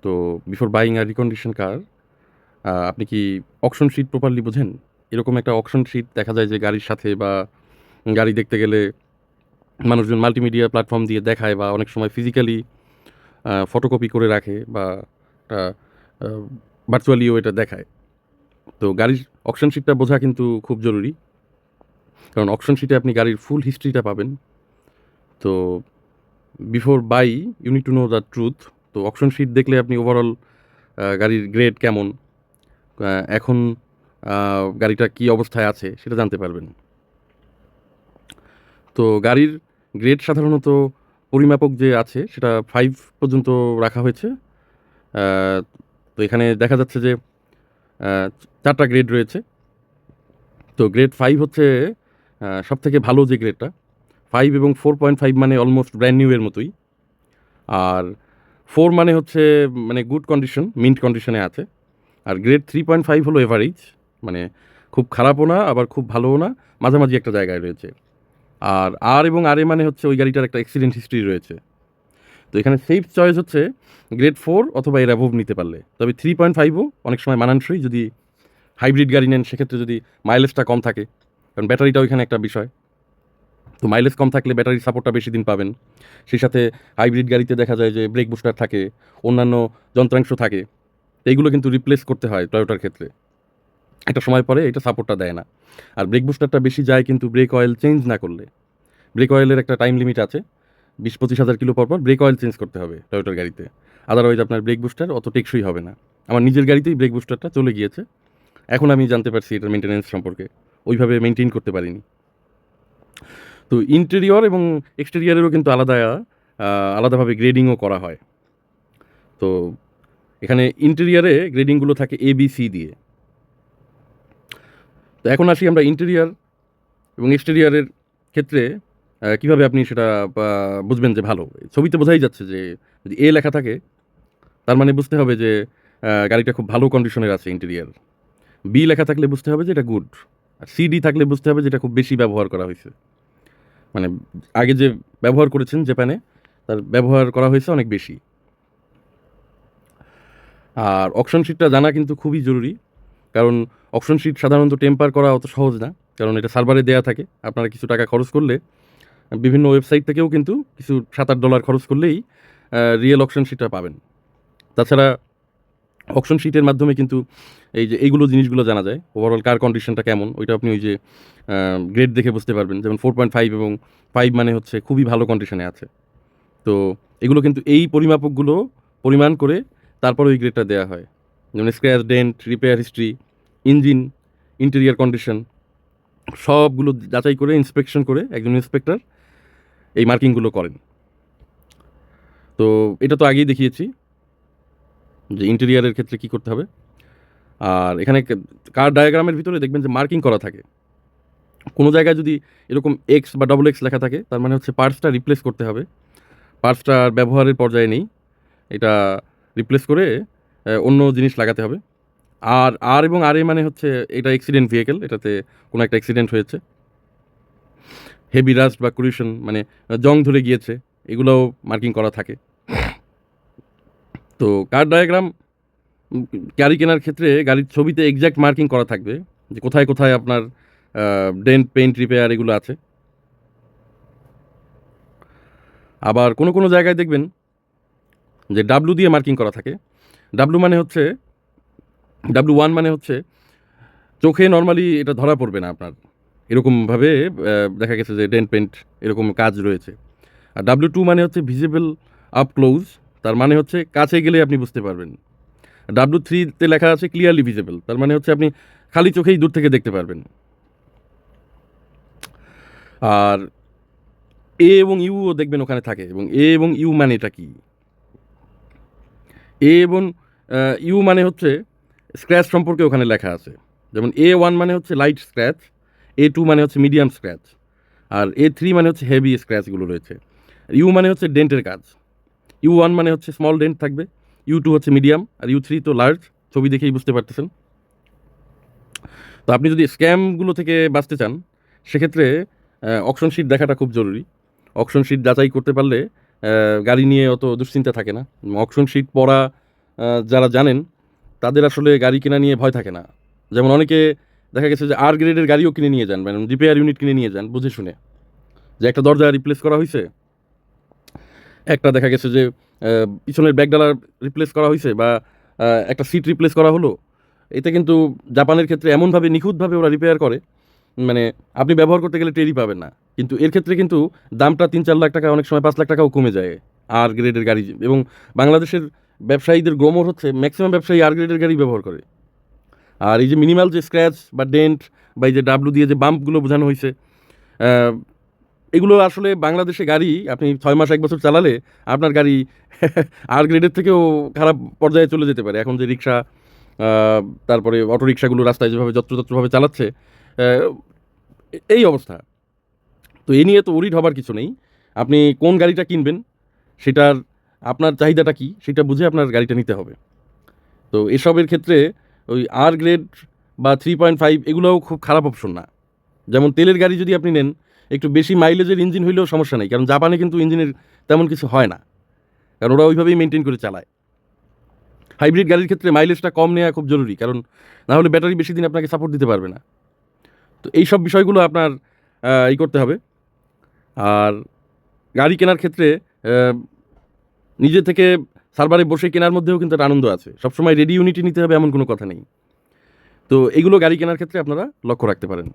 তো before buying আ recondition কার আপনি কি অকশন শিট প্রপারলি বোঝেন? এরকম একটা অকশন শিট দেখা যায় যে গাড়ির সাথে বা গাড়ি দেখতে গেলে মানুষজন মাল্টিমিডিয়া প্ল্যাটফর্ম দিয়ে দেখায় বা অনেক সময় ফিজিক্যালি ফটোকপি করে রাখে বা একটা আ ভার্চুয়ালিও এটা দেখায়। তো গাড়ির অকশন শিটটা বোঝা কিন্তু খুব জরুরি। কারণ অকশন শিটে আপনি গাড়ির ফুল হিস্ট্রিটা পাবেন। তো before buy you need to know the truth. তো অকশন শিট দেখলে আপনি ওভারঅল গাড়ির গ্রেড কেমন, এখন আ গাড়িটা কি অবস্থায় আছে সেটা জানতে পারবেন। তো গাড়ির গ্রেড সাধারণত পরিমাপক যে আছে সেটা 5 পর্যন্ত রাখা হয়েছে। আ তো এখানে দেখা যাচ্ছে যে আ ৪ টা গ্রেড রয়েছে। তো গ্রেড 5 হচ্ছে সবথেকে ভালো যে গ্রেডটা। 5 এবং 4.5 মানে অলমোস্ট ব্র্যান্ড নিউ এর মতোই। আর 4 মানে হচ্ছে মানে গুড কন্ডিশন, মিন্ট কন্ডিশনে আছে। আর গ্রেড 3.5 হলো এভারেজ। মানে খুব খারাপও না, আবার খুব ভালোও না, মাঝামাঝি একটা জায়গায় রয়েছে। আর আর এবং আর এ মানে হচ্ছে ওই গাড়িটার একটা অ্যাক্সিডেন্ট হিস্ট্রি রয়েছে। তো এখানে সেফ চয়েস হচ্ছে গ্রেড 4 অথবা এর অ্যাবোভ নিতে পারলে। তবে 3.5 ও অনেক সময় মানানসই যদি হাইব্রিড গাড়ি নেন, সেক্ষেত্রে যদি মাইলেজটা কম থাকে। কারণ ব্যাটারিটা ওইখানে একটা বিষয়। তো মাইলেজ কম থাকলে ব্যাটারির সাপোর্টটা বেশি দিন পাবেন। সেই সাথে হাইব্রিড গাড়িতে দেখা যায় যে ব্রেক বুস্টার থাকে, অন্যান্য যন্ত্রাংশ থাকে। তো এইগুলো কিন্তু রিপ্লেস করতে হয় টয়োটার ক্ষেত্রে। একটা সময় পরে এটা সাপোর্টটা দেয় না। আর ব্রেক বুস্টারটা বেশি যায় কিন্তু ব্রেক অয়েল চেঞ্জ না করলে। ব্রেক অয়েলের একটা টাইম লিমিট আছে। ২০-২৫ হাজার কিলো পর ব্রেক অয়েল চেঞ্জ করতে হবে টয়োটার গাড়িতে। আদারওয়াইজ আপনার ব্রেক বুস্টার অত টেকসই হবে না। আমার নিজের গাড়িতেই ব্রেক বুস্টারটা চলে গিয়েছে। এখন আমি জানতে পারছি এটার মেইনটেন্যান্স সম্পর্কে। ওইভাবে মেইনটেইন করতে পারিনি। তো ইন্টেরিয়র এবং এক্সটেরিয়রেরও কিন্তু আলাদাভাবে গ্রেডিংও করা হয়। তো এখানে ইন্টেরিয়রে গ্রেডিংগুলো থাকে A, B, C দিয়ে। তো এখন আসি আমরা ইন্টেরিয়র এবং এক্সটেরিয়রের ক্ষেত্রে কিভাবে আপনি সেটা বুঝবেন যে ভালো। ছবিতে বোঝাই যাচ্ছে যে যদি A লেখা থাকে তার মানে বুঝতে হবে যে গাড়িটা খুব ভালো কন্ডিশনের আছে ইন্টেরিয়র। B লেখা থাকলে বুঝতে হবে যে এটা গুড। আর CD থাকলে বুঝতে হবে যে এটা খুব বেশি ব্যবহার করা হইছে। মানে আগে যে ব্যবহার করেছেন জাপানে, তার ব্যবহার করা হয়েছে অনেক বেশি। আর অকশন শিটটা জানা কিন্তু খুবই জরুরি। কারণ অকশন শিট সাধারণত টেম্পার করা অত সহজ না। কারণ এটা সার্ভারে দেয়া থাকে। আপনারা কিছু টাকা খরচ করলে বিভিন্ন ওয়েবসাইট থেকেও কিন্তু কিছু $৭-৮ খরচ করলেই রিয়েল অকশন শিটটা পাবেন। তাছাড়া অকশন শিটের মাধ্যমে কিন্তু এই যে এইগুলো জিনিসগুলো জানা যায়। ওভারঅল কার কন্ডিশনটা কেমন, ওইটা আপনি ওই যে গ্রেড দেখে বুঝতে পারবেন। যেমন 4.5 এবং 5 মানে হচ্ছে খুবই ভালো কন্ডিশনে আছে। তো এগুলো কিন্তু এই পরিমাপকগুলো পরিমাণ করে তারপরে ওই গ্রেডটা দেয়া হয়। যেমন scratch, dent, repair history, engine, interior condition সবগুলো যাচাই করে ইন্সপেকশন করে একজন ইন্সপেক্টর এই মার্কিংগুলো করেন। তো এটা তো আগেই দেখিয়েছি যে ইন্টেরিয়রের ক্ষেত্রে কী করতে হবে। আর এখানে কার ডায়াগ্রামের ভিতরে দেখবেন যে মার্কিং করা থাকে। কোনো জায়গায় যদি এরকম X বা ডবল X লেখা থাকে তার মানে হচ্ছে পার্টসটা রিপ্লেস করতে হবে। পার্টসটা আর ব্যবহারের পর্যায়ে নেই। এটা রিপ্লেস করে অন্য জিনিস লাগাতে হবে। আর এবং আর এ মানে হচ্ছে এটা অ্যাক্সিডেন্ট ভেহিকল, এটাতে কোনো একটা অ্যাক্সিডেন্ট হয়েছে। হেভি রাস্ট বা corrosion মানে জং ধরে গিয়েছে, এগুলোও মার্কিং করা থাকে। তো কার ডায়াগ্রাম উম গাড়ি কেনার ক্ষেত্রে গাড়ির ছবিতে এক্সাক্ট মার্কিং করা থাকবে যে কোথায়, কোথায় আপনার ডেন্ট, পেইন্ট, রিপেয়ার এগুলো আছে। আবার কোনো জায়গায় দেখবেন যে W দিয়ে মার্কিং করা থাকে। W মানে হচ্ছে W1 মানে হচ্ছে চোখে নরমালি এটা ধরা পড়বে না আপনার। এরকমভাবে দেখা গেছে যে ডেন্ট, পেইন্ট এরকম কাজ রয়েছে। আর W2 মানে হচ্ছে ভিজিবল আপ ক্লোজ, তার মানে হচ্ছে কাছে গেলে আপনি বুঝতে পারবেন। W3 তে লেখা আছে ক্লিয়ারলি ভিজিবল, তার মানে হচ্ছে আপনি খালি চোখেই দূর থেকে দেখতে পারবেন। আর A এবং U ও দেখবেন ওখানে থাকে এবং A এবং U মানে এটা কি? A এবং U মানে হচ্ছে স্ক্র্যাচ সম্পর্কে ওখানে লেখা আছে। যেমন A1 মানে হচ্ছে লাইট স্ক্র্যাচ, A2 মানে হচ্ছে মিডিয়াম স্ক্র্যাচ, আর A3 মানে হচ্ছে হেভি স্ক্র্যাচগুলো রয়েছে। U মানে হচ্ছে ডেন্টের কাজ। U1 মানে হচ্ছে স্মল ডেন্ট থাকবে, U2 হচ্ছে মিডিয়াম, আর U3 তো লার্জ। ছবি দেখেই বুঝতে পারতেছেন। তো আপনি যদি স্ক্যামগুলো থেকে বাঁচতে চান, সেক্ষেত্রে অকশন শিট দেখাটা খুব জরুরি। অকশন শিট যাচাই করতে পারলে গাড়ি নিয়ে অত দুশ্চিন্তা থাকে না। অকশন শিট পড়া যারা জানেন তাদের আসলে গাড়ি কেনা নিয়ে ভয় থাকে না। যেমন অনেকে দেখা গেছে যে আর গ্রেডের গাড়িও কিনে নিয়ে যান, মানে রিপেয়ার ইউনিট কিনে নিয়ে যান বুঝে শুনে, যে একটা দরজা রিপ্লেস করা হয়েছে, একটা দেখা গেছে যে পিছনের ব্যাকডালা রিপ্লেস করা হয়েছে, বা একটা সিট রিপ্লেস করা হলো। এতে কিন্তু জাপানের ক্ষেত্রে এমনভাবে নিখুঁতভাবে ওরা রিপেয়ার করে, মানে আপনি ব্যবহার করতে গেলে টেরই পাবেন না। কিন্তু এর ক্ষেত্রে কিন্তু দামটা ৩-৪ লাখ টাকা, অনেক সময় ৫ লাখ টাকাও কমে যায় আর গ্রেডের গাড়ি। এবং বাংলাদেশের ব্যবসায়ীদের গ্রোমর হচ্ছে ম্যাক্সিমাম ব্যবসায়ী আর গ্রেডের গাড়ি ব্যবহার করে। আর এই যে মিনিমাল যে স্ক্র্যাচ বা ডেন্ট বা এই যে ডাব্লু দিয়ে যে বাম্পগুলো বোঝানো হয়েছে, এগুলো আসলে বাংলাদেশে গাড়ি আপনি ৬ মাস ১ বছর চালালে আপনার গাড়ি আর গ্রেডের থেকেও খারাপ পর্যায়ে চলে যেতে পারে। এখন যে রিক্সা, তারপরে অটো রিক্সাগুলো রাস্তায় যেভাবে যত্রতত্রভাবে চালাচ্ছে, আহ, এই অবস্থা। তো এই নিয়ে তো ওরিড হবার কিছু নেই। আপনি কোন গাড়িটা কিনবেন সেটার আপনার চাহিদাটা কী সেটা বুঝে আপনার গাড়িটা নিতে হবে। তো এসবের ক্ষেত্রে ওই আর গ্রেড বা 3.5 এগুলোও খুব খারাপ অপশন না। যেমন তেলের গাড়ি যদি আপনি নেন, একটু বেশি মাইলেজের ইঞ্জিন হইলেও সমস্যা নেই, কারণ জাপানে কিন্তু ইঞ্জিনের তেমন কিছু হয় না, কারণ ওরা ওইভাবেই মেনটেন করে চালায়। হাইব্রিড গাড়ির ক্ষেত্রে মাইলেজটা কম নেওয়া খুব জরুরি, কারণ না হলে ব্যাটারি বেশি দিন আপনাকে সাপোর্ট দিতে পারবে না। তো এই সব বিষয়গুলো আপনার করতে হবে। আর গাড়ি কেনার ক্ষেত্রে আহ, নিজে থেকে সার্ভারে বসে কেনার মধ্যেও কিন্তু একটা আনন্দ আছে। সবসময় রেডি ইউনিটি নিতে হবে এমন কোনো কথা নেই। তো এগুলো গাড়ি কেনার ক্ষেত্রে আপনারা লক্ষ্য রাখতে পারেন।